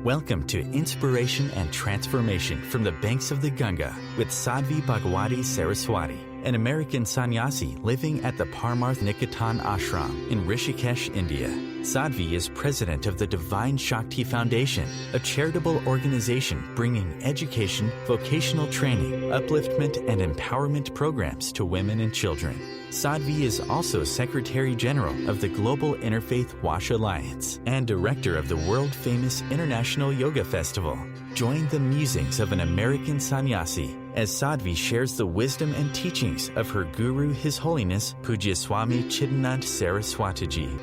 Welcome to Inspiration and Transformation from the Banks of the Ganga with Sadhvi Bhagawati Saraswati, an American sannyasi living at the Parmarth Niketan ashram in Rishikesh, India. Sadhvi is president of the Divine Shakti Foundation, a charitable organization bringing education, vocational training, upliftment, and empowerment programs to women and children. Sadhvi is also Secretary General of the Global Interfaith Wash Alliance and Director of the world-famous International Yoga Festival. Join the musings of an American sannyasi as Sadhvi shares the wisdom and teachings of her guru, His Holiness Pujya Swami Chidanand Saraswatiji.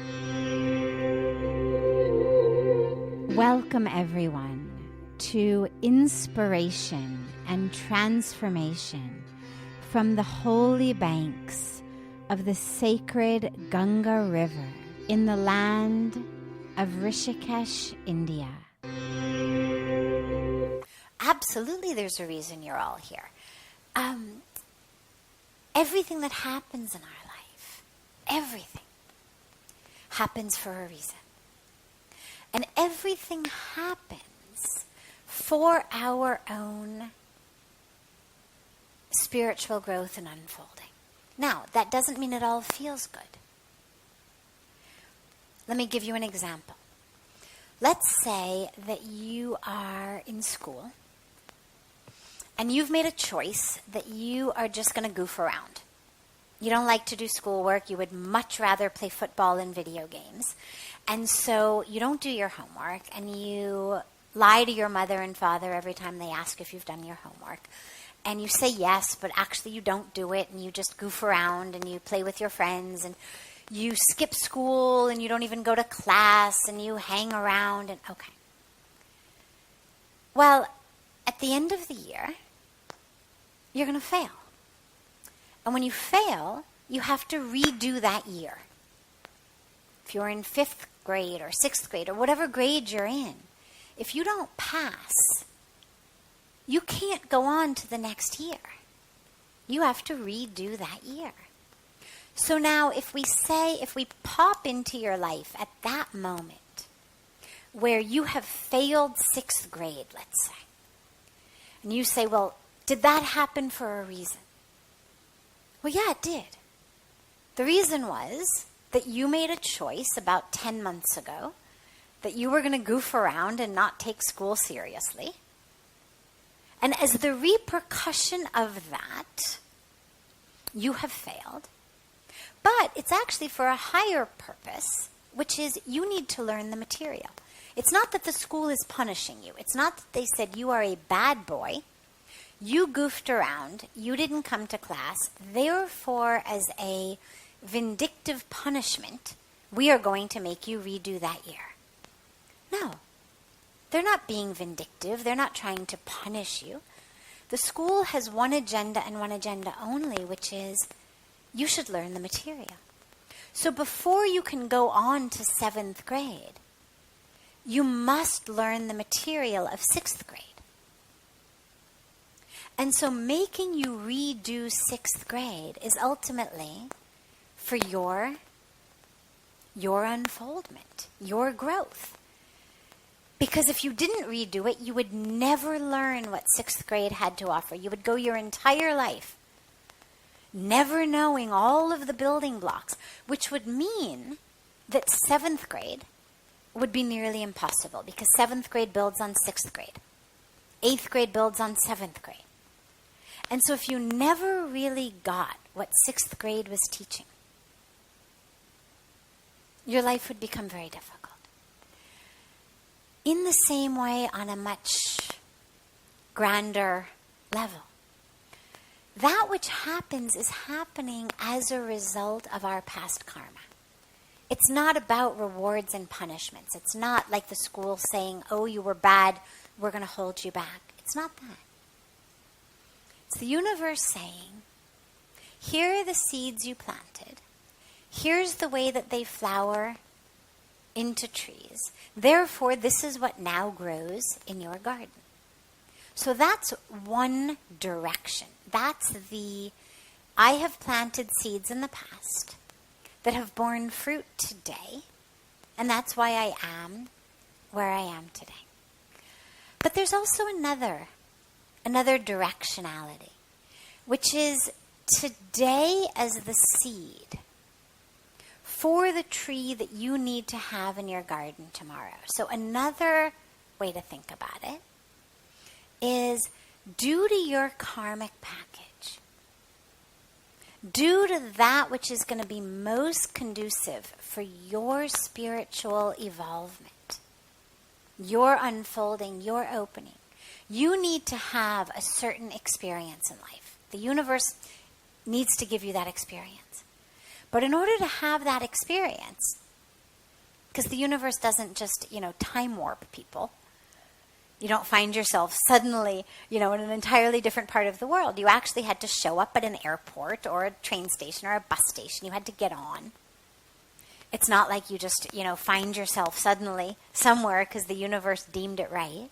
Welcome, everyone, to Inspiration and Transformation from the holy banks of the sacred Ganga River in the land of Rishikesh, India. Absolutely, there's a reason you're all here. Everything that happens in our life, everything, happens for a reason. And everything happens for our own spiritual growth and unfolding. Now, that doesn't mean it all feels good. Let me give you an example. Let's say that you are in school and you've made a choice that you are just going to goof around. You don't like to do schoolwork. You would much rather play football and video games. And so you don't do your homework and you lie to your mother and father every time they ask if you've done your homework. And you say yes, but actually you don't do it, and you just goof around and you play with your friends, and you skip school and you don't even go to class, and you hang around, and okay. Well, at the end of the year, you're going to fail. And when you fail, you have to redo that year. If you're in 5th grade or 6th grade or whatever grade you're in, if you don't pass, you can't go on to the next year. You have to redo that year. So now if we pop into your life at that moment where you have failed 6th grade, let's say, and you say, well, did that happen for a reason? Well, yeah, it did. The reason was that you made a choice about 10 months ago that you were going to goof around and not take school seriously. And as the repercussion of that, you have failed. But it's actually for a higher purpose, which is you need to learn the material. It's not that the school is punishing you. It's not that they said you are a bad boy. You goofed around. You didn't come to class. Therefore, as a vindictive punishment, we are going to make you redo that year. No. They're not being vindictive. They're not trying to punish you. The school has one agenda and one agenda only, which is you should learn the material. So before you can go on to 7th grade, you must learn the material of 6th grade. And so making you redo 6th grade is ultimately for your unfoldment, your growth. Because if you didn't redo it, you would never learn what 6th grade had to offer. You would go your entire life never knowing all of the building blocks, which would mean that 7th grade would be nearly impossible because 7th grade builds on 6th grade. 8th grade builds on 7th grade. And so if you never really got what 6th grade was teaching, your life would become very difficult. In the same way, on a much grander level, that which happens is happening as a result of our past karma. It's not about rewards and punishments. It's not like the school saying, oh, you were bad, we're going to hold you back. It's not that. It's the universe saying, here are the seeds you planted. Here's the way that they flower into trees. Therefore, this is what now grows in your garden. So that's one direction. That's I have planted seeds in the past. that have borne fruit today, and that's why I am where I am today. But there's also another directionality, which is today as the seed for the tree that you need to have in your garden tomorrow. So another way to think about it is, due to your karmic package, due to that which is going to be most conducive for your spiritual evolvement, your unfolding, your opening, you need to have a certain experience in life. The universe needs to give you that experience. But in order to have that experience, because the universe doesn't just, time warp people. You don't find yourself suddenly, in an entirely different part of the world. You actually had to show up at an airport or a train station or a bus station. You had to get on. It's not like you just, find yourself suddenly somewhere because the universe deemed it right.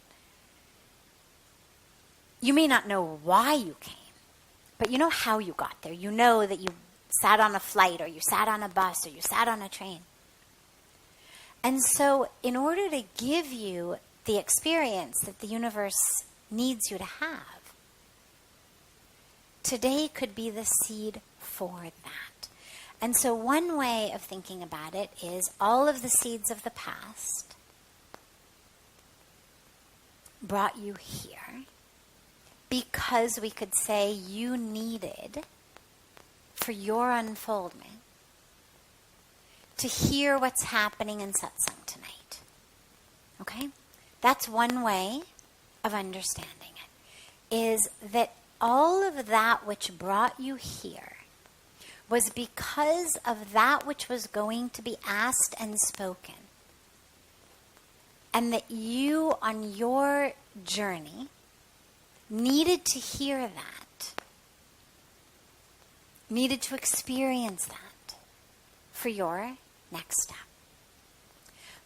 You may not know why you came, but you know how you got there. You know that you sat on a flight, or you sat on a bus, or you sat on a train. And so in order to give you the experience that the universe needs you to have, today could be the seed for that. And so one way of thinking about it is all of the seeds of the past brought you here because we could say you needed, for your unfoldment, to hear what's happening in Satsang tonight. Okay? That's one way of understanding it, is that all of that which brought you here was because of that which was going to be asked and spoken. And that you, on your journey, needed to hear that, needed to experience that for your next step.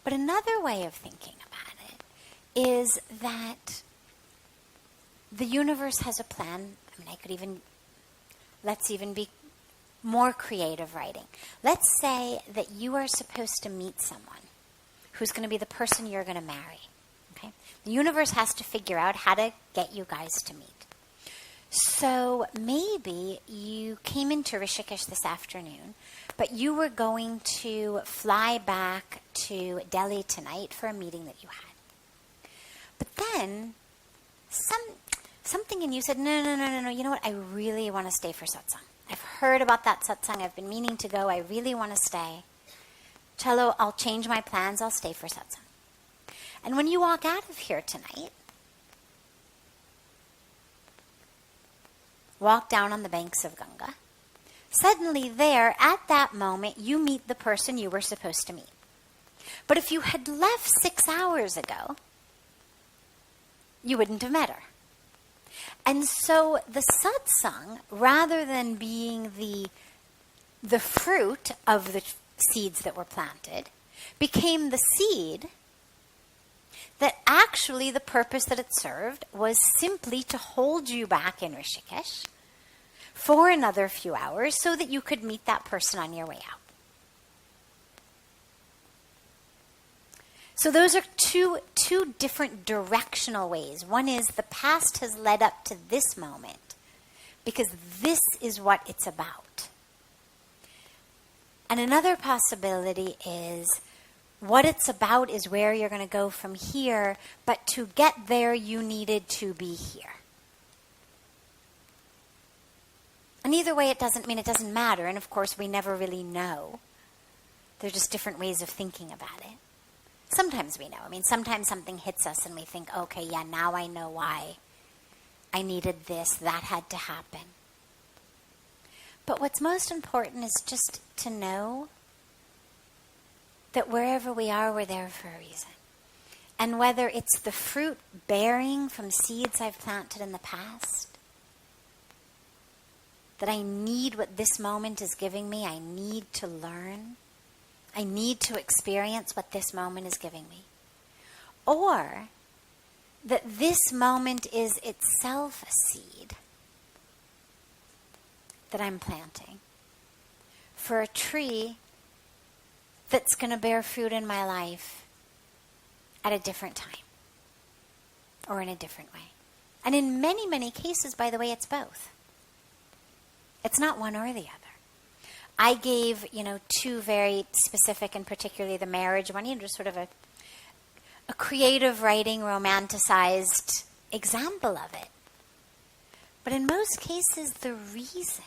But another way of thinking about it is that the universe has a plan. Let's even be more creative writing. Let's say that you are supposed to meet someone who's going to be the person you're going to marry. Okay? The universe has to figure out how to get you guys to meet. So maybe you came into Rishikesh this afternoon, but you were going to fly back to Delhi tonight for a meeting that you had. But then something in you said, no, you know what? I really want to stay for Satsang. I've heard about that Satsang. I've been meaning to go. I really want to stay. Chalo, I'll change my plans. I'll stay for Satsang. And when you walk out of here tonight, walk down on the banks of Ganga, suddenly there, at that moment, you meet the person you were supposed to meet. But if you had left 6 hours ago, you wouldn't have met her. And so the satsang, rather than being the fruit of the seeds that were planted, became the seed that actually the purpose that it served was simply to hold you back in Rishikesh for another few hours so that you could meet that person on your way out. So those are two different directional ways. One is the past has led up to this moment because this is what it's about. And another possibility is what it's about is where you're going to go from here, but to get there you needed to be here. And either way, it doesn't matter, and of course we never really know. They're just different ways of thinking about it. Sometimes we know. Sometimes something hits us and we think, okay, yeah, now I know why I needed this, that had to happen. But what's most important is just to know that wherever we are, we're there for a reason. And whether it's the fruit bearing from seeds I've planted in the past, that I need what this moment is giving me, I need to learn, I need to experience what this moment is giving me. Or that this moment is itself a seed that I'm planting for a tree that's going to bear fruit in my life at a different time or in a different way. And in many, many cases, by the way, it's both. It's not one or the other. I gave, two very specific, and particularly the marriage one, just sort of a creative writing, romanticized example of it. But in most cases, the reason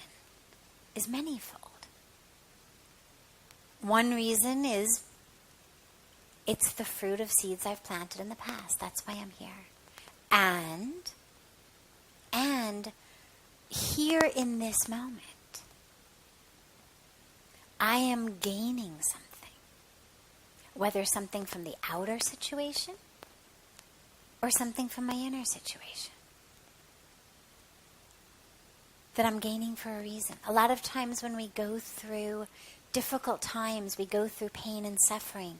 is manifold. One reason is it's the fruit of seeds I've planted in the past. That's why I'm here. And here in this moment, I am gaining something. Whether something from the outer situation or something from my inner situation. That I'm gaining for a reason. A lot of times when we go through difficult times, we go through pain and suffering,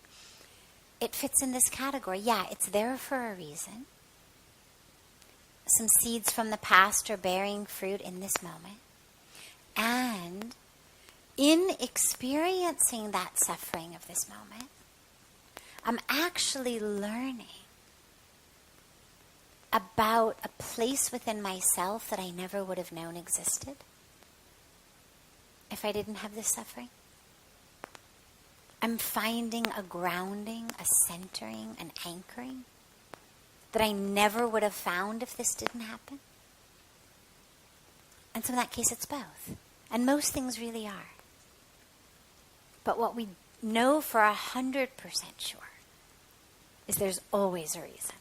it fits in this category. Yeah, it's there for a reason. Some seeds from the past are bearing fruit in this moment. And in experiencing that suffering of this moment, I'm actually learning about a place within myself that I never would have known existed if I didn't have this suffering. I'm finding a grounding, a centering, an anchoring that I never would have found if this didn't happen. And so in that case, it's both. And most things really are. But what we know for 100% sure is there's always a reason.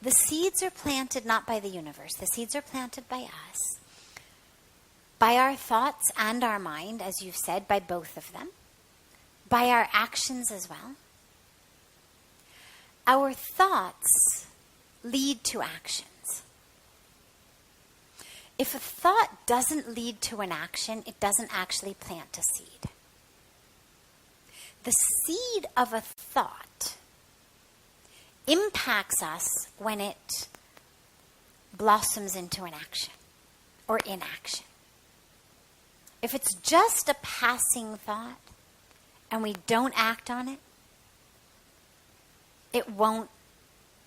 The seeds are planted not by the universe. The seeds are planted by us, by our thoughts and our mind, as you've said, by both of them, by our actions as well. Our thoughts lead to actions. If a thought doesn't lead to an action, it doesn't actually plant a seed. The seed of a thought impacts us when it blossoms into an action or inaction. If it's just a passing thought and we don't act on it, it won't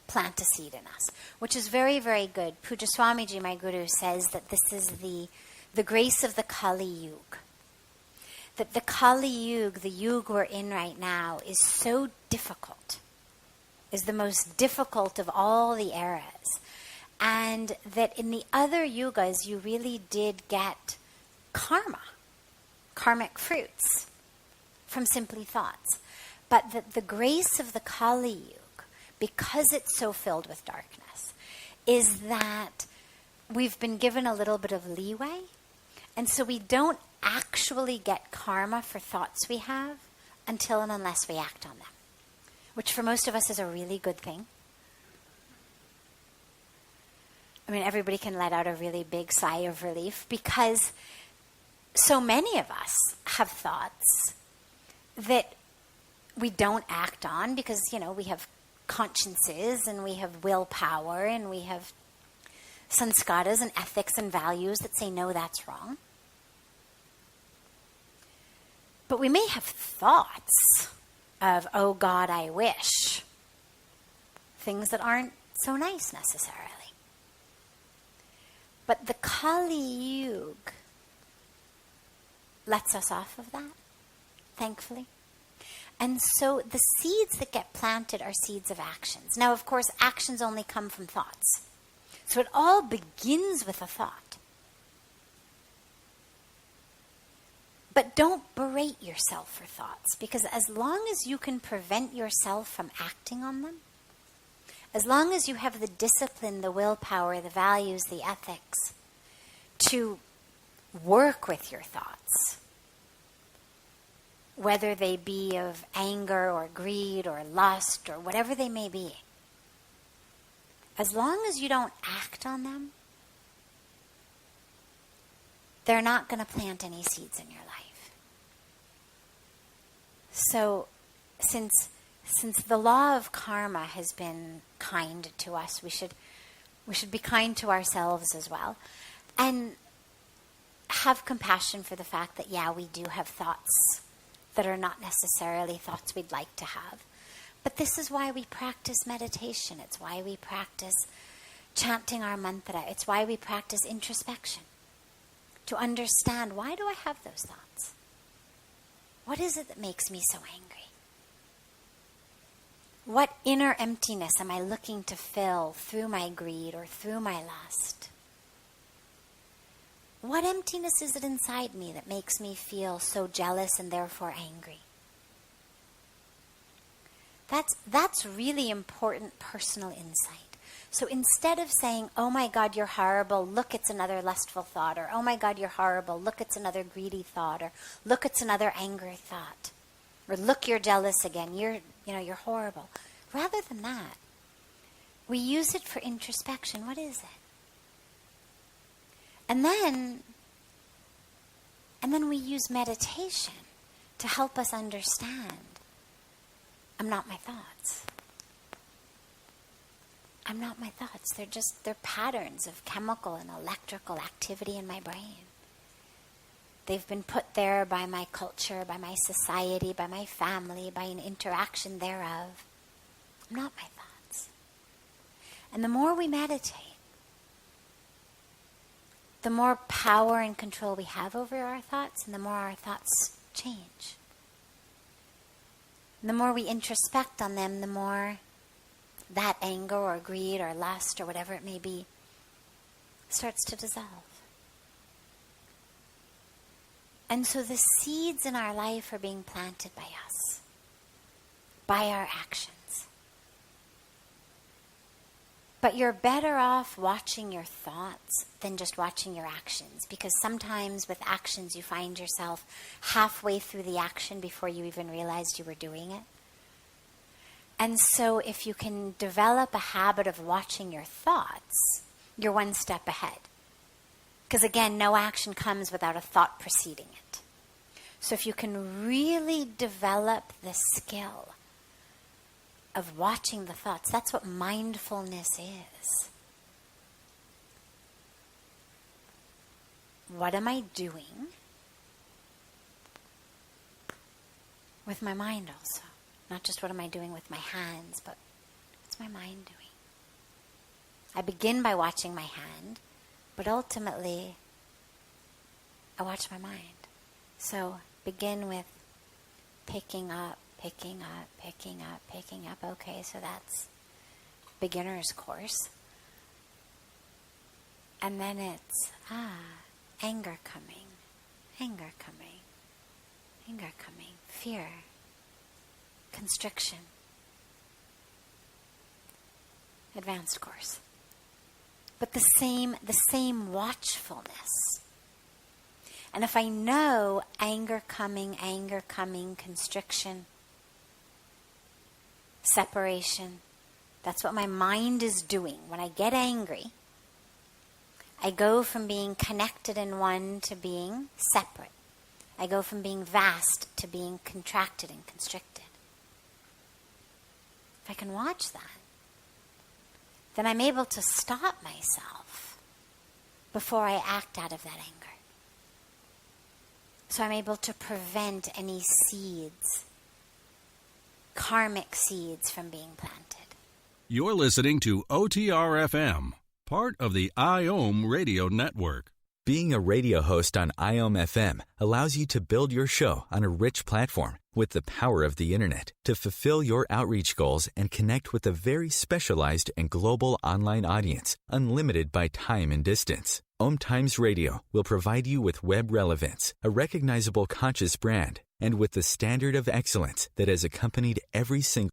plant a seed in us, which is very, very good. Puja Swamiji, my guru, says that this is the grace of the Kali Yuga. That the Kali Yuga, the Yuga we're in right now, is so difficult, is the most difficult of all the eras. And that in the other yugas, you really did get karmic fruits from simply thoughts. But that the grace of the Kali Yuga, because it's so filled with darkness, is that we've been given a little bit of leeway. And so we don't actually get karma for thoughts we have until and unless we act on them, which for most of us is a really good thing. I mean, everybody can let out a really big sigh of relief because so many of us have thoughts that we don't act on because, we have consciences and we have willpower and we have sanskaras and ethics and values that say, no, that's wrong. But we may have thoughts of, oh God, I wish. Things that aren't so nice necessarily. But the Kali Yuga lets us off of that, thankfully. And so the seeds that get planted are seeds of actions. Now, of course, actions only come from thoughts. So it all begins with a thought. But don't berate yourself for thoughts, because as long as you can prevent yourself from acting on them, as long as you have the discipline, the willpower, the values, the ethics to work with your thoughts, whether they be of anger or greed or lust or whatever they may be, as long as you don't act on them, they're not going to plant any seeds in your life. So, since the law of karma has been kind to us, we should be kind to ourselves as well, and have compassion for the fact that, yeah, we do have thoughts that are not necessarily thoughts we'd like to have. But this is why we practice meditation. It's why we practice chanting our mantra. It's why we practice introspection. To understand, why do I have those thoughts? What is it that makes me so angry? What inner emptiness am I looking to fill through my greed or through my lust? What emptiness is it inside me that makes me feel so jealous and therefore angry? That's really important personal insight. So instead of saying, oh my God, you're horrible, look, it's another lustful thought, or oh my God, you're horrible, look, it's another greedy thought, or look, it's another angry thought, or look, you're jealous again, you're horrible. Rather than that, we use it for introspection. What is it? And then we use meditation to help us understand, I'm not my thoughts. I'm not my thoughts. They're patterns of chemical and electrical activity in my brain. They've been put there by my culture, by my society, by my family, by an interaction thereof. I'm not my thoughts. And the more we meditate, the more power and control we have over our thoughts, and the more our thoughts change. And the more we introspect on them, the more that anger or greed or lust or whatever it may be starts to dissolve. And so the seeds in our life are being planted by us, by our actions. But you're better off watching your thoughts than just watching your actions, because sometimes with actions you find yourself halfway through the action before you even realized you were doing it. And so if you can develop a habit of watching your thoughts, you're one step ahead. Because again, no action comes without a thought preceding it. So if you can really develop the skill of watching the thoughts, that's what mindfulness is. What am I doing with my mind also? Not just what am I doing with my hands, but what's my mind doing? I begin by watching my hand, but ultimately, I watch my mind. So begin with picking up. Okay, so that's beginner's course. And then it's, anger coming, fear, constriction, advanced course. But the same watchfulness. And if I know anger coming, constriction, separation, that's what my mind is doing. When I get angry, I go from being connected in one to being separate. I go from being vast to being contracted and constricted. If I can watch that, then I'm able to stop myself before I act out of that anger. So I'm able to prevent any seeds, karmic seeds, from being planted. You're listening to OTR-FM, part of the IOM radio network. Being a radio host on IOM FM allows you to build your show on a rich platform with the power of the internet to fulfill your outreach goals and connect with a very specialized and global online audience, unlimited by time and distance. Om Times Radio will provide you with web relevance, a recognizable conscious brand, and with the standard of excellence that has accompanied every single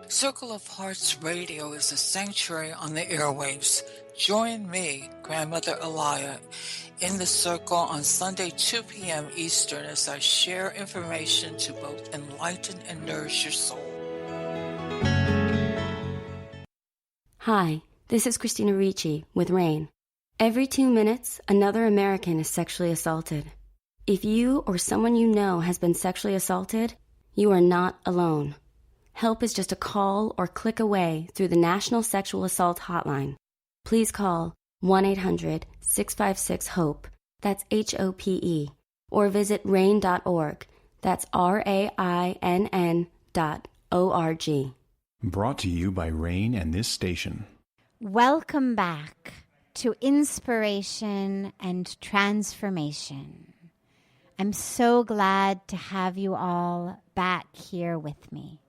Circle of Hearts Radio is a sanctuary on the airwaves. Join me, Grandmother Alaya, in the circle on Sunday, 2 p.m. Eastern, as I share information to both enlighten and nourish your soul. Hi, this is Christina Ricci with RAIN. Every 2 minutes, another American is sexually assaulted. If you or someone you know has been sexually assaulted, you are not alone. Help is just a call or click away through the National Sexual Assault Hotline. Please call 1-800-656-HOPE, that's HOPE, or visit rain.org. That's RAINN.org. Brought to you by Rain and this station. Welcome back to Inspiration and Transformation. I'm so glad to have you all back here with me.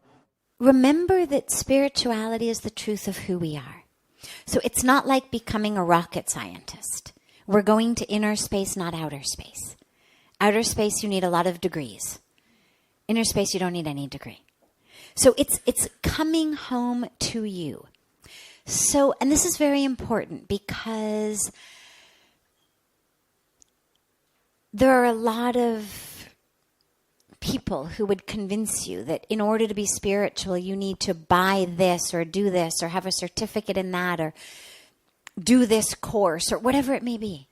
Remember that spirituality is the truth of who we are. So it's not like becoming a rocket scientist. We're going to inner space, not outer space. Outer space, you need a lot of degrees. Inner space, you don't need any degree. So it's coming home to you. So, and this is very important because there are a lot of people who would convince you that in order to be spiritual, you need to buy this or do this or have a certificate in that or do this course or whatever it may be.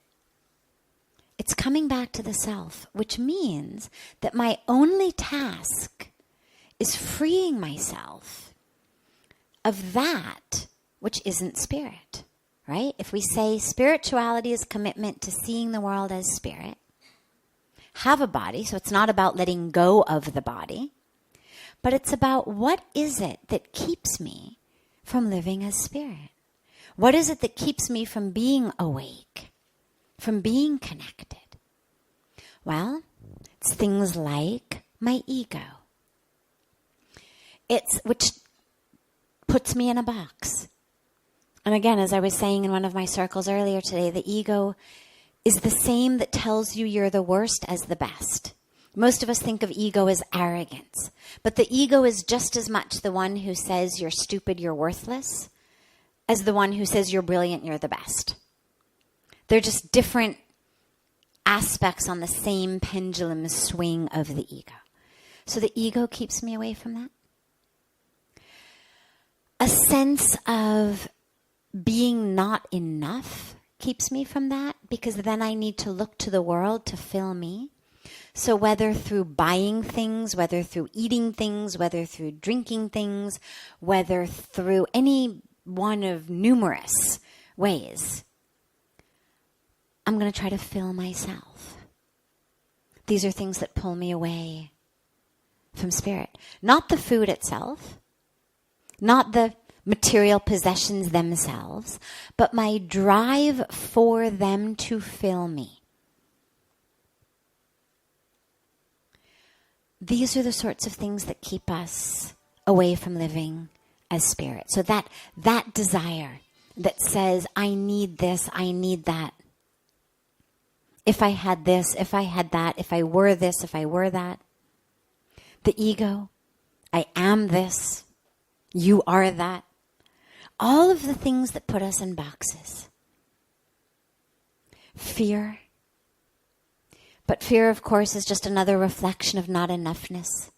It's coming back to the self, which means that my only task is freeing myself of that which isn't spirit, right? If we say spirituality is commitment to seeing the world as spirit, have a body, so it's not about letting go of the body, but it's about what is it that keeps me from living as spirit? What is it that keeps me from being awake, from being connected? Well, it's things like my ego. Which puts me in a box. And again, as I was saying in one of my circles earlier today, the ego is the same that tells you you're the worst as the best. Most of us think of ego as arrogance, but the ego is just as much the one who says you're stupid, you're worthless, as the one who says you're brilliant, you're the best. They're just different aspects on the same pendulum swing of the ego. So the ego keeps me away from that. A sense of being not enough keeps me from that, because then I need to look to the world to fill me. So whether through buying things, whether through eating things, whether through drinking things, whether through any one of numerous ways, I'm going to try to fill myself. These are things that pull me away from spirit. Not the food itself, not the material possessions themselves, but my drive for them to fill me. These are the sorts of things that keep us away from living as spirit. So that desire that says, I need this, I need that. If I had this, if I had that, if I were this, if I were that. The ego, I am this, you are that. All of the things that put us in boxes. Fear. But fear, of course, is just another reflection of not enoughness.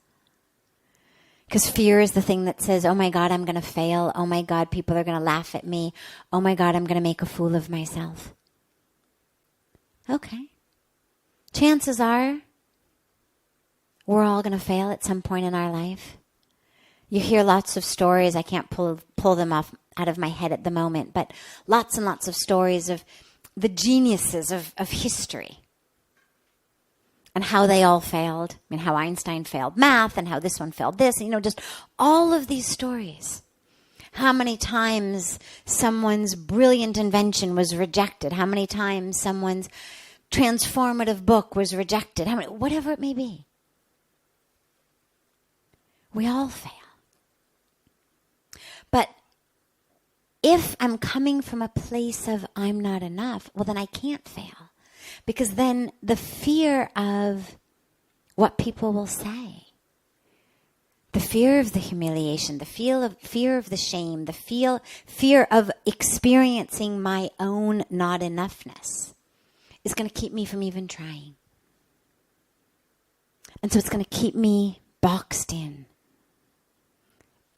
Because fear is the thing that says, oh my God, I'm going to fail. Oh my God, people are going to laugh at me. Oh my God, I'm going to make a fool of myself. Okay. Chances are we're all going to fail at some point in our life. You hear lots of stories. I can't pull them out of my head at the moment, but lots and lots of stories of the geniuses of history and how they all failed. I mean, how Einstein failed math and how this one failed this. Just all of these stories. How many times someone's brilliant invention was rejected. How many times someone's transformative book was rejected. Whatever it may be. We all fail. But if I'm coming from a place of I'm not enough, well, then I can't fail. Because then the fear of what people will say, the fear of the humiliation, the fear of the shame, the fear of experiencing my own not enoughness is going to keep me from even trying. And so it's going to keep me boxed in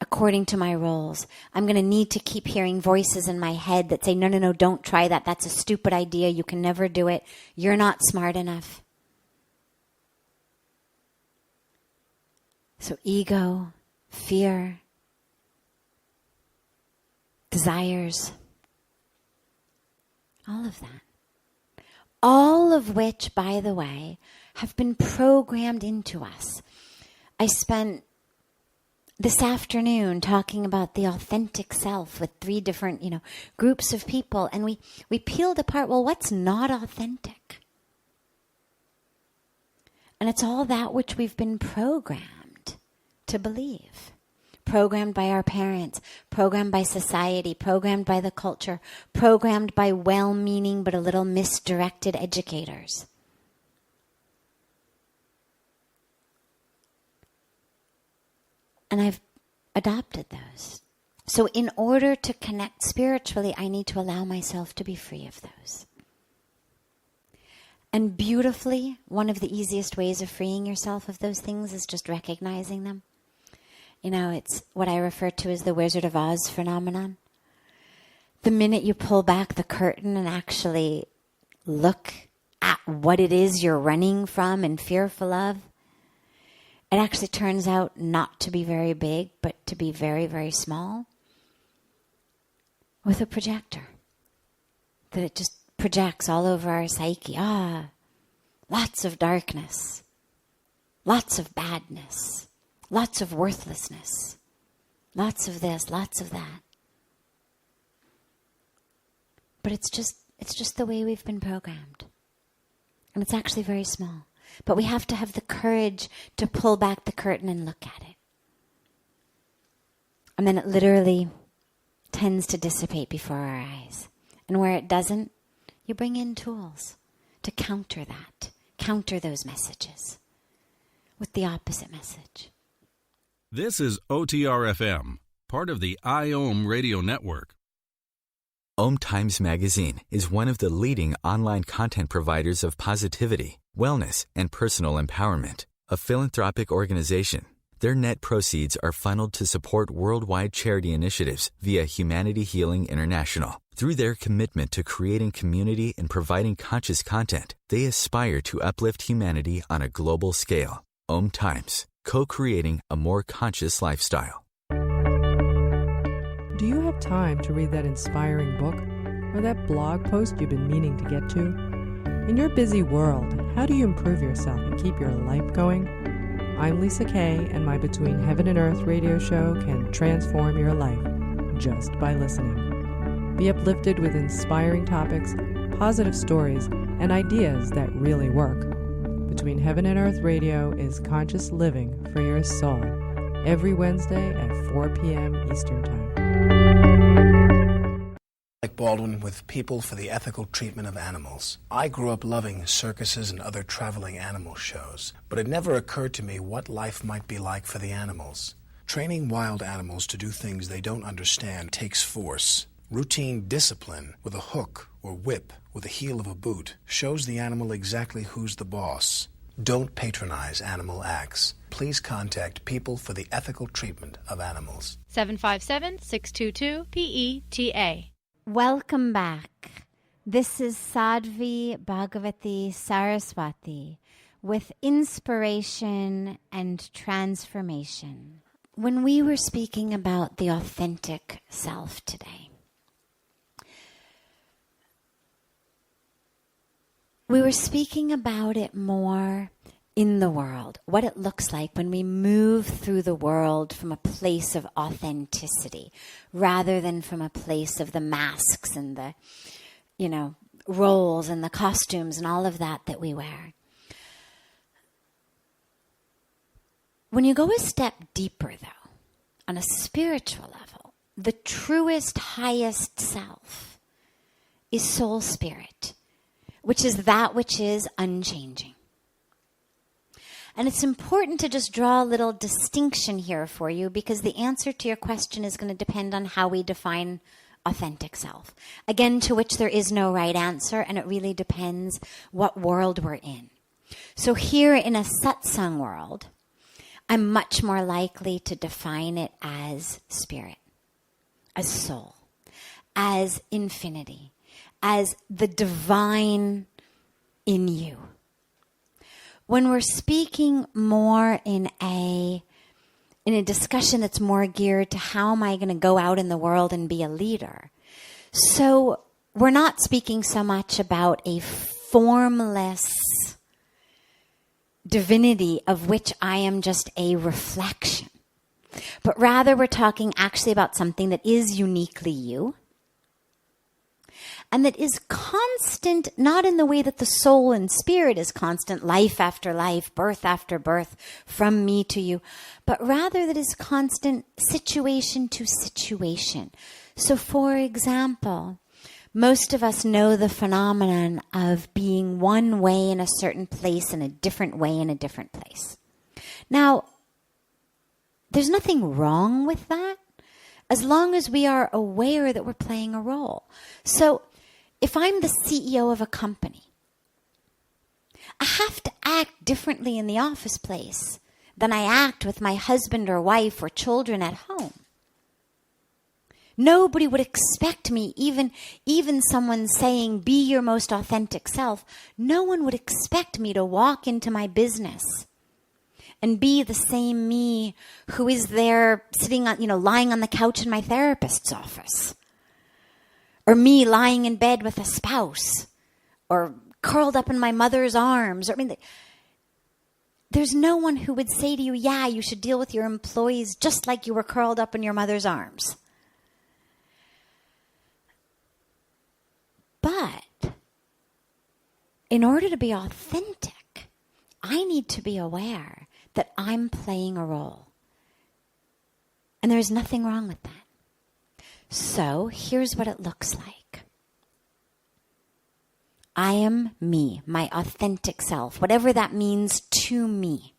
according to my roles. I'm going to need to keep hearing voices in my head that say, no, don't try that. That's a stupid idea. You can never do it. You're not smart enough. So ego, fear, desires, all of that. All of which, by the way, have been programmed into us. I spent this afternoon talking about the authentic self with 3 different, groups of people, and we peeled apart, well, what's not authentic? And it's all that which we've been programmed to believe. Programmed by our parents, programmed by society, programmed by the culture, programmed by well-meaning but a little misdirected educators. And I've adopted those. So in order to connect spiritually, I need to allow myself to be free of those. And beautifully, one of the easiest ways of freeing yourself of those things is just recognizing them. It's what I refer to as the Wizard of Oz phenomenon. The minute you pull back the curtain and actually look at what it is you're running from and fearful of, it actually turns out not to be very big, but to be very, very small. With a projector. That it just projects all over our psyche. Lots of darkness. Lots of badness. Lots of worthlessness. Lots of this, lots of that. But it's just the way we've been programmed. And it's actually very small. But we have to have the courage to pull back the curtain and look at it. And then it literally tends to dissipate before our eyes. And where it doesn't, you bring in tools to counter that, counter those messages with the opposite message. This is OTR-FM, part of the IOM radio network. Om Times Magazine is one of the leading online content providers of positivity, wellness, and personal empowerment. A philanthropic organization, their net proceeds are funneled to support worldwide charity initiatives via Humanity Healing International. Through their commitment to creating community and providing conscious content, they aspire to uplift humanity on a global scale. Om Times, co-creating a more conscious lifestyle. Do you have time to read that inspiring book or that blog post you've been meaning to get to? In your busy world, how do you improve yourself and keep your life going? I'm Lisa Kay, and my Between Heaven and Earth radio show can transform your life just by listening. Be uplifted with inspiring topics, positive stories, and ideas that really work. Between Heaven and Earth Radio is conscious living for your soul, every Wednesday at 4 p.m. Eastern Time. Like Baldwin with People for the Ethical Treatment of Animals. I grew up loving circuses and other traveling animal shows, but it never occurred to me what life might be like for the animals. Training wild animals to do things they don't understand takes force. Routine discipline with a hook or whip with the heel of a boot shows the animal exactly who's the boss. Don't patronize animal acts. Please contact People for the Ethical Treatment of Animals. 757-622-PETA. Welcome back. This is Sadhvi Bhagawati Saraswati with Inspiration and Transformation. When we were speaking about the authentic self today, we were speaking about it more in the world, what it looks like when we move through the world from a place of authenticity rather than from a place of the masks and the, roles and the costumes and all of that we wear. When you go a step deeper, though, on a spiritual level, the truest, highest self is soul spirit, which is that which is unchanging. And it's important to just draw a little distinction here for you, because the answer to your question is going to depend on how we define authentic self. Again, to which there is no right answer, and it really depends what world we're in. So here in a Satsang world, I'm much more likely to define it as spirit, as soul, as infinity, as the divine in you. When we're speaking more in a discussion that's more geared to how am I going to go out in the world and be a leader. So we're not speaking so much about a formless divinity of which I am just a reflection. But rather we're talking actually about something that is uniquely you and that is constant, not in the way that the soul and spirit is constant, life after life, birth after birth, from me to you, but rather that is constant situation to situation. So for example, most of us know the phenomenon of being one way in a certain place and a different way in a different place. Now, there's nothing wrong with that as long as we are aware that we're playing a role. So if I'm the CEO of a company, I have to act differently in the office place than I act with my husband or wife or children at home. Nobody would expect me, even someone saying, be your most authentic self. No one would expect me to walk into my business and be the same me who is there sitting on, lying on the couch in my therapist's office. Or me lying in bed with a spouse. Or curled up in my mother's arms. There's no one who would say to you, yeah, you should deal with your employees just like you were curled up in your mother's arms. But in order to be authentic, I need to be aware that I'm playing a role. And there's nothing wrong with that. So here's what it looks like. I am me, my authentic self, whatever that means to me.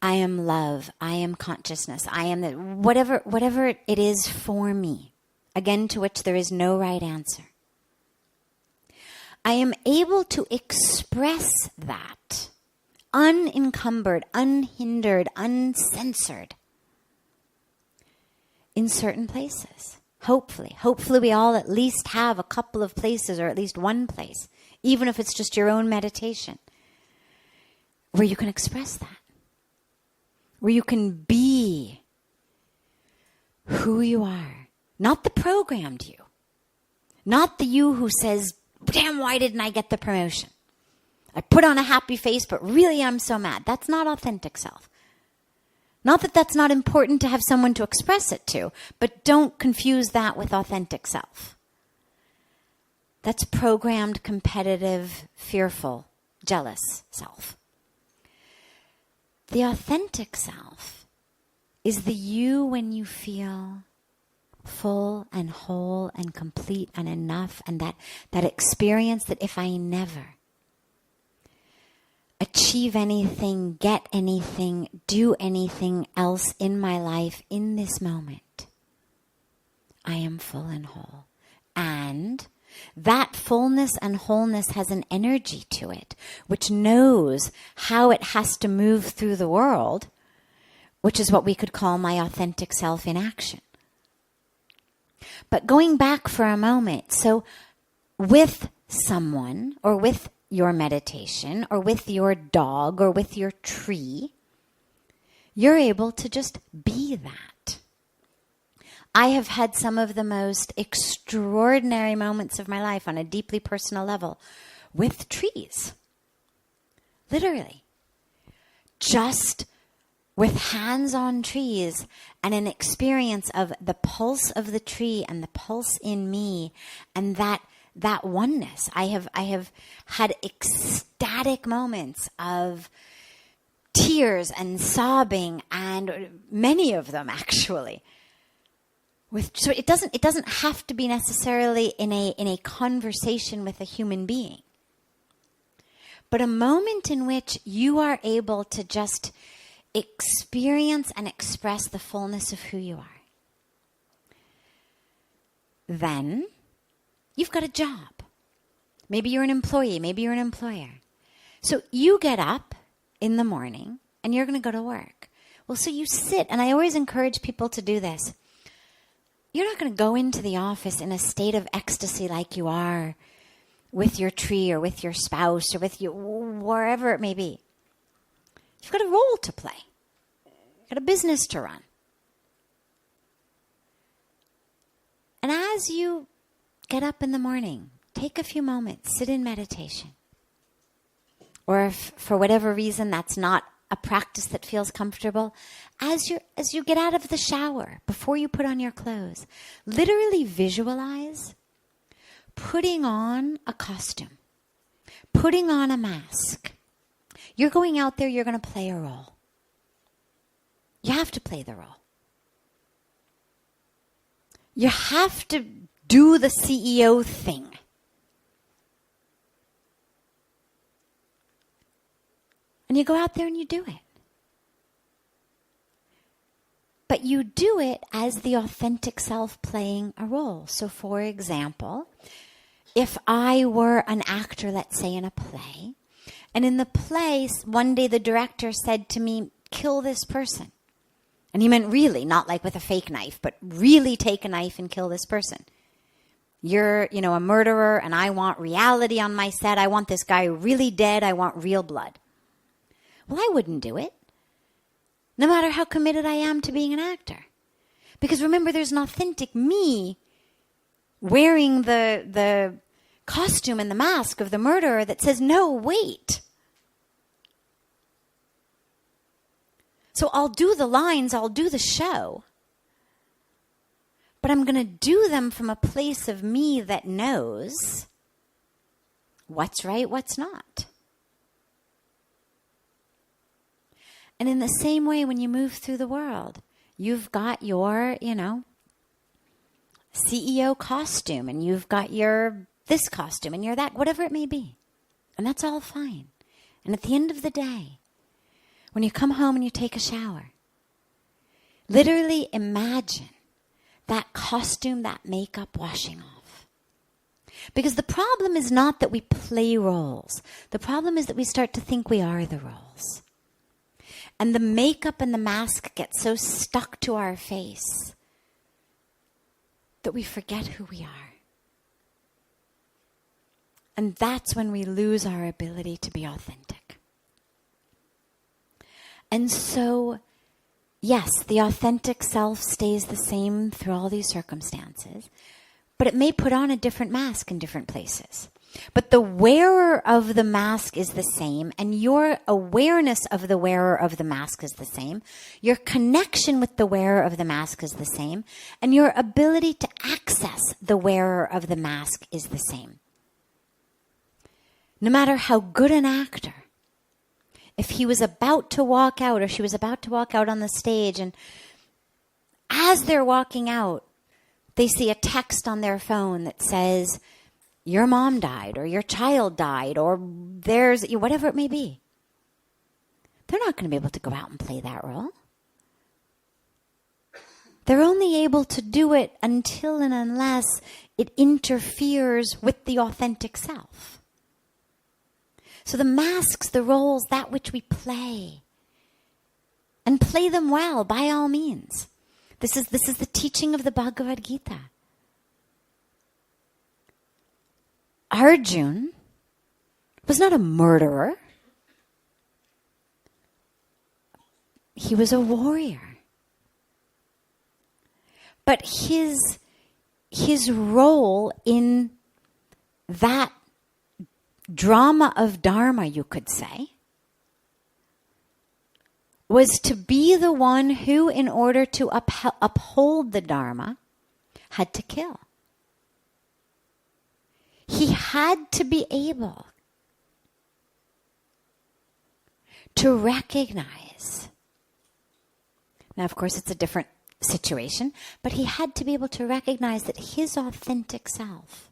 I am love, I am consciousness, I am whatever it is for me. Again, to which there is no right answer. I am able to express that unencumbered, unhindered, uncensored in certain places. Hopefully we all at least have a couple of places or at least one place, even if it's just your own meditation, where you can express that, where you can be who you are. Not the programmed you. Not the you who says, damn, why didn't I get the promotion? I put on a happy face, but really I'm so mad. That's not authentic self. Not that that's not important to have someone to express it to, but don't confuse that with authentic self. That's programmed, competitive, fearful, jealous self. The authentic self is the you when you feel full and whole and complete and enough, and that experience that if I never achieve anything, get anything, do anything else in my life in this moment, I am full and whole. And that fullness and wholeness has an energy to it, which knows how it has to move through the world, which is what we could call my authentic self in action. But going back for a moment, so with someone or with your meditation or with your dog or with your tree, you're able to just be that. I have had some of the most extraordinary moments of my life on a deeply personal level with trees. Literally. Just with hands on trees and an experience of the pulse of the tree and the pulse in me and that oneness. I have had ecstatic moments of tears and sobbing, and many of them actually. So it doesn't have to be necessarily in a conversation with a human being, but a moment in which you are able to just experience and express the fullness of who you are. Then you've got a job. Maybe you're an employee. Maybe you're an employer. So you get up in the morning and you're going to go to work. Well, so you sit, and I always encourage people to do this. You're not going to go into the office in a state of ecstasy like you are with your tree or with your spouse or with you, wherever it may be. You've got a role to play. You've got a business to run. And as you get up in the morning, take a few moments, sit in meditation. or if for whatever reason that's not a practice that feels comfortable, as you get out of the shower, before you put on your clothes, literally visualize putting on a costume, putting on a mask. You're going out there, you're going to play a role. You have to play the role. You have to do the CEO thing. And you go out there and you do it. But you do it as the authentic self playing a role. So for example, if I were an actor, let's say in a play, and in the play, one day the director said to me, kill this person. And he meant really, not like with a fake knife, but really take a knife and kill this person. You're, a murderer, and I want reality on my set. I want this guy really dead. I want real blood. Well, I wouldn't do it, no matter how committed I am to being an actor. Because remember, there's an authentic me wearing the costume and the mask of the murderer that says, no, wait. So I'll do the lines, I'll do the show, but I'm going to do them from a place of me that knows what's right, what's not. And in the same way, when you move through the world, you've got your, CEO costume, and you've got your this costume, and your that, whatever it may be. And that's all fine. And at the end of the day, when you come home and you take a shower, literally imagine that costume, that makeup washing off. Because the problem is not that we play roles. The problem is that we start to think we are the roles. And the makeup and the mask get so stuck to our face that we forget who we are. And that's when we lose our ability to be authentic. And so, yes, the authentic self stays the same through all these circumstances, but it may put on a different mask in different places. But the wearer of the mask is the same, and your awareness of the wearer of the mask is the same. Your connection with the wearer of the mask is the same, and your ability to access the wearer of the mask is the same. No matter how good an actor, if he was about to walk out or she was about to walk out on the stage, and as they're walking out, they see a text on their phone that says, your mom died, or your child died, or there's, whatever it may be. They're not going to be able to go out and play that role. They're only able to do it until and unless it interferes with the authentic self. So the masks, the roles, that which we play, and play them well, by all means. This is the teaching of the Bhagavad Gita. Arjuna was not a murderer. He was a warrior. But his role in that drama of Dharma, you could say, was to be the one who, in order to uphold the Dharma, had to kill. He had to be able to recognize. Now, of course, it's a different situation, but he had to be able to recognize that his authentic self,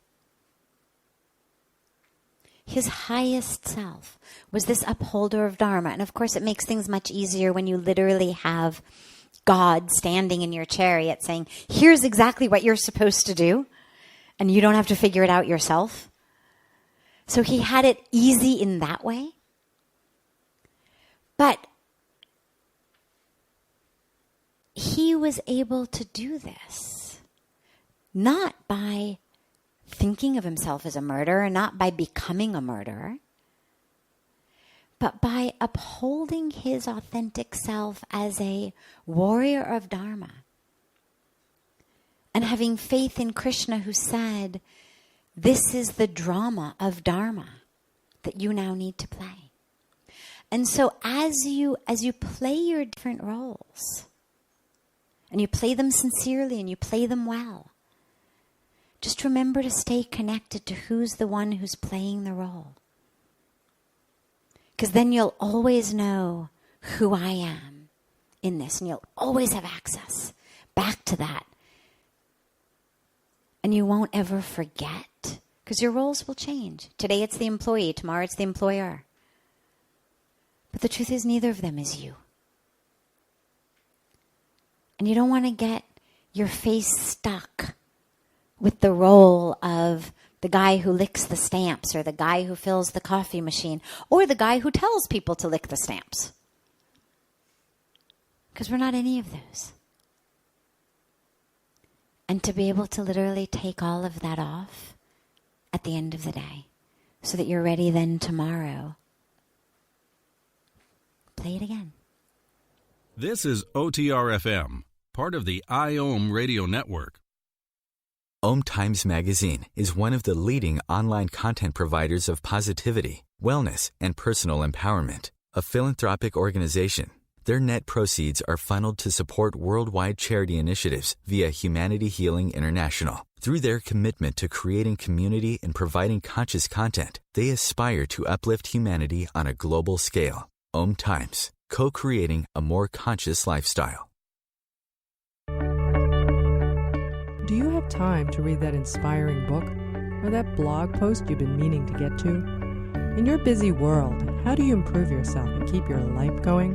his highest self, was this upholder of Dharma. And of course, it makes things much easier when you literally have God standing in your chariot saying, here's exactly what you're supposed to do, and you don't have to figure it out yourself. So he had it easy in that way. But he was able to do this not by thinking of himself as a murderer, not by becoming a murderer, but by upholding his authentic self as a warrior of Dharma and having faith in Krishna, who said, this is the drama of Dharma that you now need to play. And so as you play your different roles, and you play them sincerely and you play them well, just remember to stay connected to who's the one who's playing the role. Because then you'll always know who I am in this, and you'll always have access back to that. And you won't ever forget, because your roles will change. Today it's the employee, tomorrow it's the employer. But the truth is, neither of them is you. And you don't want to get your face stuck with the role of the guy who licks the stamps, or the guy who fills the coffee machine, or the guy who tells people to lick the stamps. Because we're not any of those. And to be able to literally take all of that off at the end of the day, so that you're ready then tomorrow. Play it again. This is OTR-FM, part of the IOM radio network. Om Times Magazine is one of the leading online content providers of positivity, wellness, and personal empowerment. A philanthropic organization, their net proceeds are funneled to support worldwide charity initiatives via Humanity Healing International. Through their commitment to creating community and providing conscious content, they aspire to uplift humanity on a global scale. Om Times, co-creating a more conscious lifestyle. Do you have time to read that inspiring book or that blog post you've been meaning to get to? In your busy world, how do you improve yourself and keep your life going?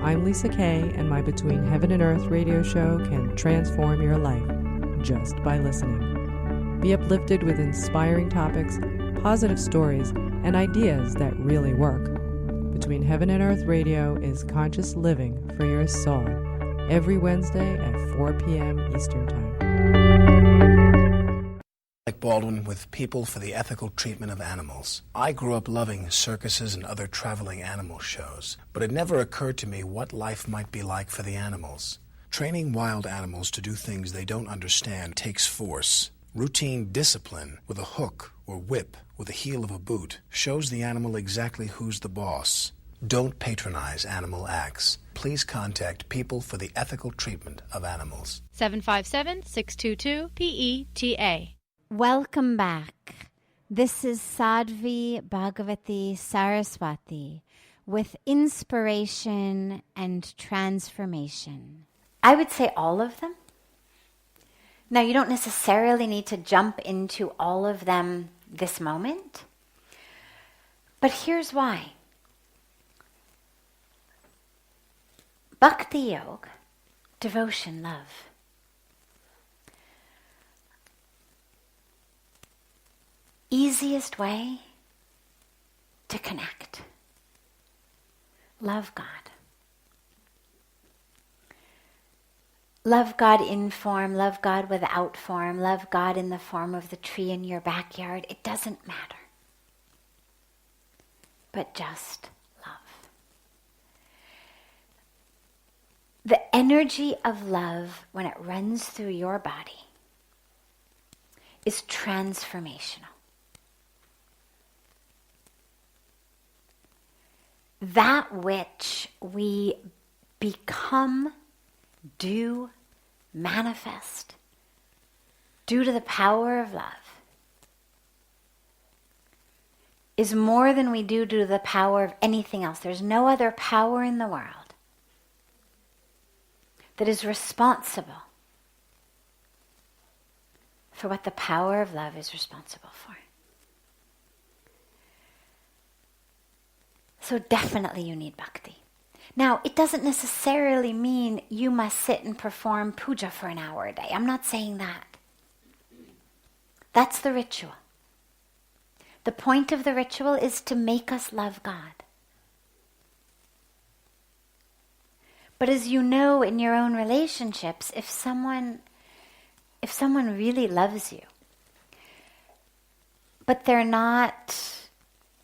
I'm Lisa Kay, and my Between Heaven and Earth radio show can transform your life just by listening. Be uplifted with inspiring topics, positive stories, and ideas that really work. Between Heaven and Earth Radio is conscious living for your soul, every Wednesday at 4 p.m. Eastern Time. Like Baldwin with People for the Ethical Treatment of Animals. I grew up loving circuses and other traveling animal shows, but it never occurred to me what life might be like for the animals. Training wild animals to do things they don't understand takes force. Routine discipline with a hook or whip with the heel of a boot shows the animal exactly who's the boss. Don't patronize animal acts. Please contact People for the Ethical Treatment of Animals. 757-622-PETA. Welcome back. This is Sadhvi Bhagawati Saraswati with inspiration and transformation. I would say all of them. Now, you don't necessarily need to jump into all of them this moment, but here's why. Bhakti Yoga, devotion, love. Easiest way to connect. Love God. Love God in form, love God without form, love God in the form of the tree in your backyard. It doesn't matter. But just love. The energy of love, when it runs through your body, is transformational. That which we become, do, manifest, due to the power of love, is more than we do due to the power of anything else. There's no other power in the world that is responsible for what the power of love is responsible for. So definitely you need bhakti. Now, it doesn't necessarily mean you must sit and perform puja for an hour a day. I'm not saying that. That's the ritual. The point of the ritual is to make us love God. But as you know in your own relationships, if someone really loves you, but they're not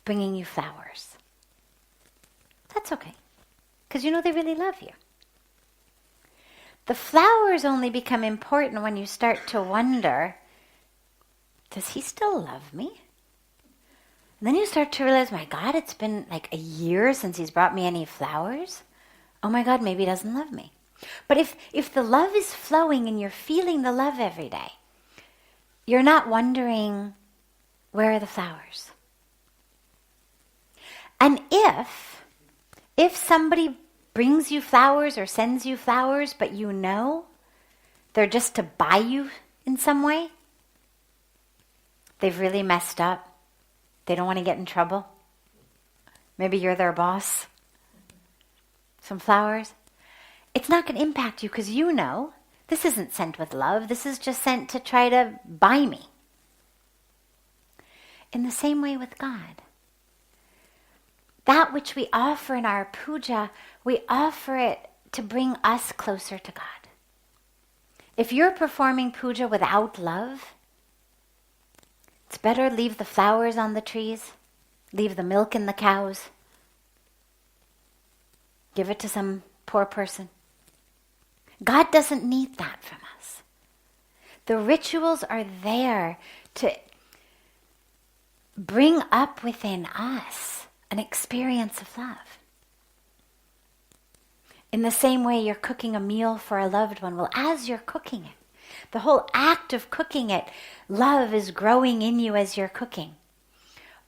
bringing you flowers, that's okay. Because you know they really love you. The flowers only become important when you start to wonder, does he still love me? And then you start to realize, my God, it's been like a year since he's brought me any flowers. Oh my God, maybe he doesn't love me. But if the love is flowing and you're feeling the love every day, you're not wondering, where are the flowers? And if somebody brings you flowers or sends you flowers, but you know they're just to buy you in some way, they've really messed up, they don't want to get in trouble, maybe you're their boss, some flowers, it's not going to impact you because you know this isn't sent with love, this is just sent to try to buy me. In the same way with God. That which we offer in our puja, we offer it to bring us closer to God. If you're performing puja without love, it's better leave the flowers on the trees, leave the milk in the cows, give it to some poor person. God doesn't need that from us. The rituals are there to bring up within us an experience of love. In the same way you're cooking a meal for a loved one, well, as you're cooking it, the whole act of cooking it, love is growing in you as you're cooking.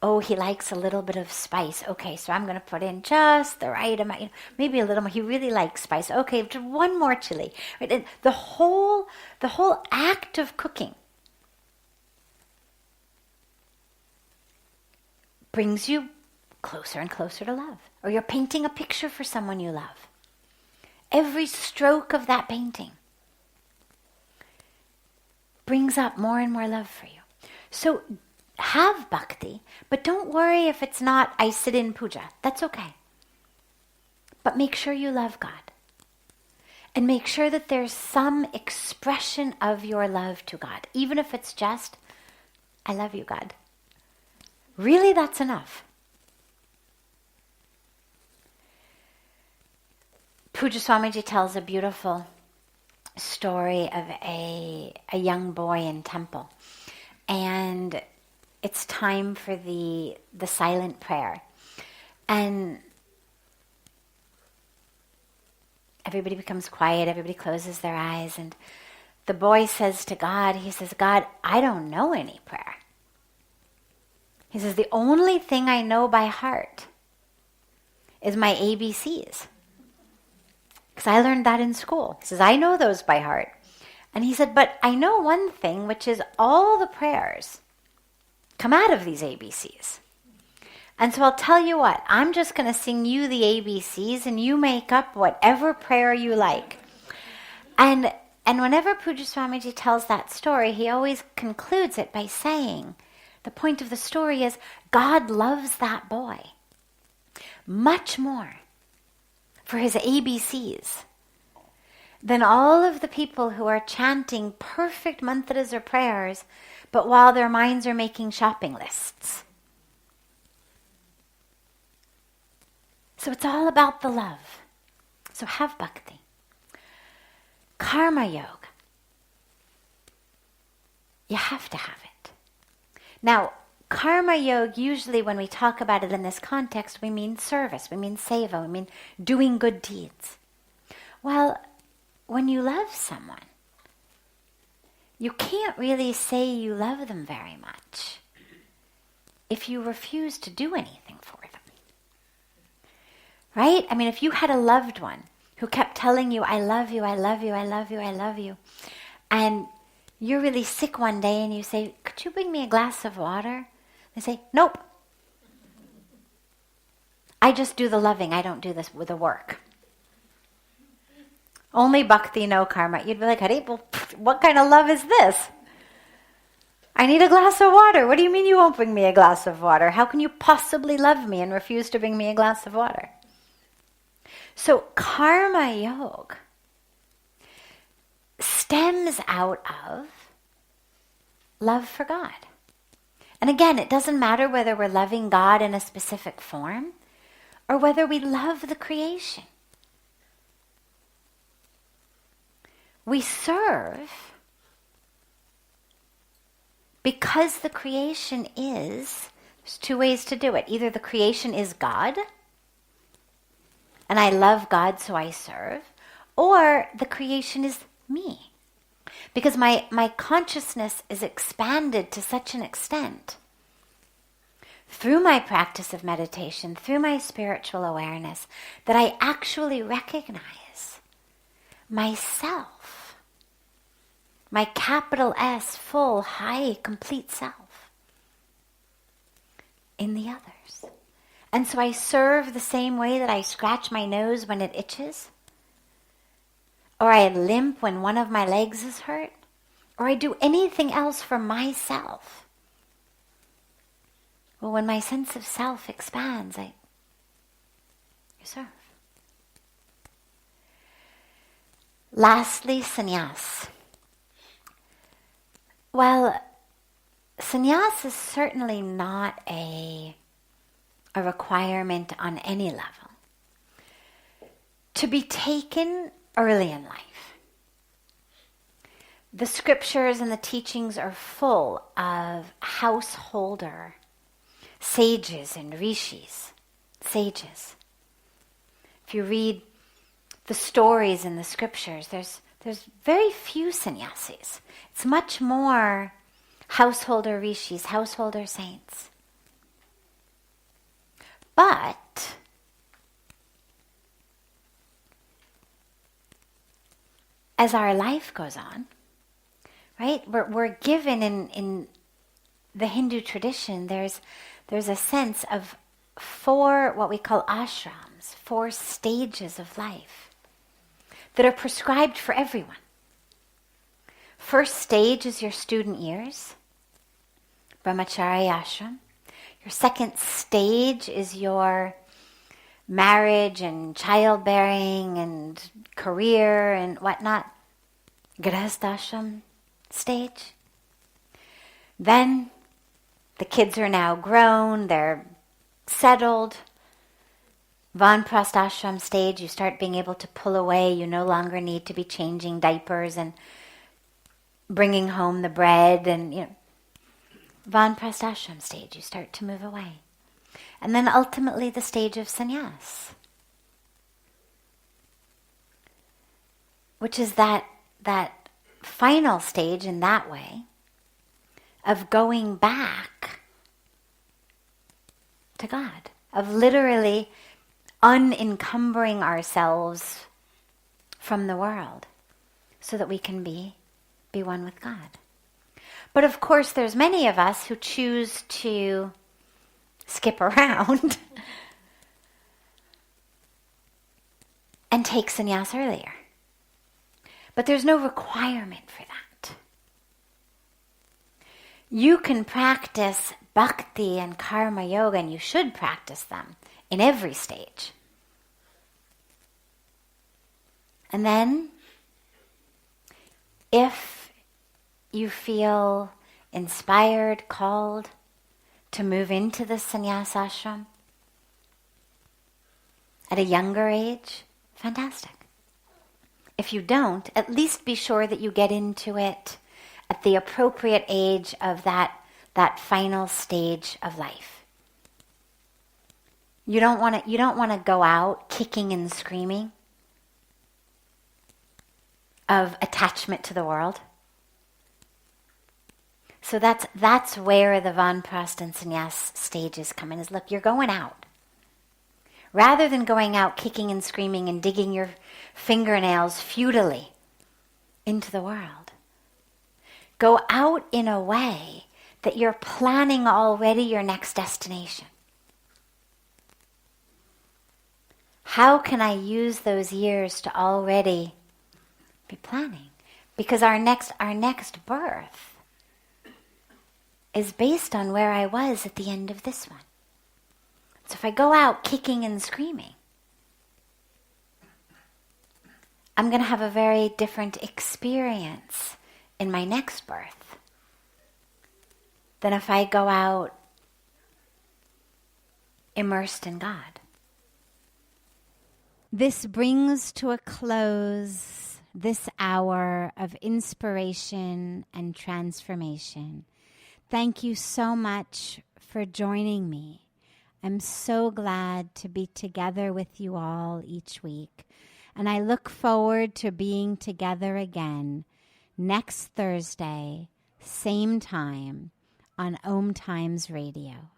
Oh, he likes a little bit of spice. Okay, so I'm going to put in just the right amount, maybe a little more. He really likes spice. Okay, just one more chili. Right? And the whole act of cooking brings you closer and closer to love. Or you're painting a picture for someone you love. Every stroke of that painting brings up more and more love for you. So have bhakti, but don't worry if it's not I sit in puja. That's okay. But make sure you love God. And make sure that there's some expression of your love to God. Even if it's just, I love you, God. Really, that's enough. Puja Swamiji tells a beautiful story of a young boy in temple. And it's time for the silent prayer. And everybody becomes quiet, everybody closes their eyes, and the boy says to God, he says, God, I don't know any prayer. He says, the only thing I know by heart is my ABCs. Because I learned that in school. He says, I know those by heart. And he said, but I know one thing, which is all the prayers come out of these ABCs. And so I'll tell you what, I'm just going to sing you the ABCs and you make up whatever prayer you like. And whenever Puja Swamiji tells that story, he always concludes it by saying, the point of the story is, God loves that boy much more for his ABCs than all of the people who are chanting perfect mantras or prayers, but while their minds are making shopping lists. So it's all about the love. So have bhakti. Karma yoga. You have to have it. Now, Karma yoga, usually when we talk about it in this context, we mean service, we mean seva, we mean doing good deeds. Well, when you love someone, you can't really say you love them very much if you refuse to do anything for them. Right? I mean, if you had a loved one who kept telling you, I love you, I love you, I love you, I love you, and you're really sick one day and you say, could you bring me a glass of water? They say, nope. I just do the loving. I don't do this with the work. Only bhakti, no karma. You'd be like, Hari, well, what kind of love is this? I need a glass of water. What do you mean you won't bring me a glass of water? How can you possibly love me and refuse to bring me a glass of water? So karma yoga stems out of love for God. And again, it doesn't matter whether we're loving God in a specific form or whether we love the creation. We serve because the creation is There's two ways to do it. Either the creation is God, and I love God, so I serve, or the creation is me. Because my consciousness is expanded to such an extent through my practice of meditation, through my spiritual awareness, that I actually recognize myself, my capital S, full, high, complete self in the others. And so I serve the same way that I scratch my nose when it itches, or I limp when one of my legs is hurt, or I do anything else for myself. Well, when my sense of self expands, I serve. Lastly, sannyas. Well, sannyas is certainly not a requirement on any level. To be taken early in life. The scriptures and the teachings are full of householder sages and rishis, sages. If you read the stories in the scriptures, there's very few sannyasis. It's much more householder rishis, householder saints. But as our life goes on, right, we're given in the Hindu tradition, there's a sense of 4 what we call ashrams, 4 stages of life that are prescribed for everyone. First stage is your student years, brahmacharya ashram. Your second stage is your marriage and childbearing and career and whatnot, grihastha stage. Then the kids are now grown, they're settled. Vanprasthashram stage, you start being able to pull away. You no longer need to be changing diapers and bringing home the bread. And Vanprasthashram stage, you start to move away. And then ultimately the stage of sannyas, which is that final stage in that way of going back to God, of literally unencumbering ourselves from the world so that we can be one with God. But of course, there's many of us who choose to skip around and take sannyas earlier. But there's no requirement for that. You can practice bhakti and karma yoga, and you should practice them in every stage. And then, if you feel inspired, called to move into the sannyas ashram at a younger age, fantastic. If you don't, at least be sure that you get into it at the appropriate age of that final stage of life. You don't want to go out kicking and screaming of attachment to the world. So that's where the Vanprastha and Sannyas stages come in, is look, you're going out. Rather than going out kicking and screaming and digging your fingernails futilely into the world, go out in a way that you're planning already your next destination. How can I use those years to already be planning? Because our next birth is based on where I was at the end of this one. So if I go out kicking and screaming, I'm going to have a very different experience in my next birth than if I go out immersed in God. This brings to a close this hour of inspiration and transformation. Thank you so much for for joining me. I'm so glad to be together with you all each week, and I look forward to being together again next Thursday, same time, on Om Times Radio.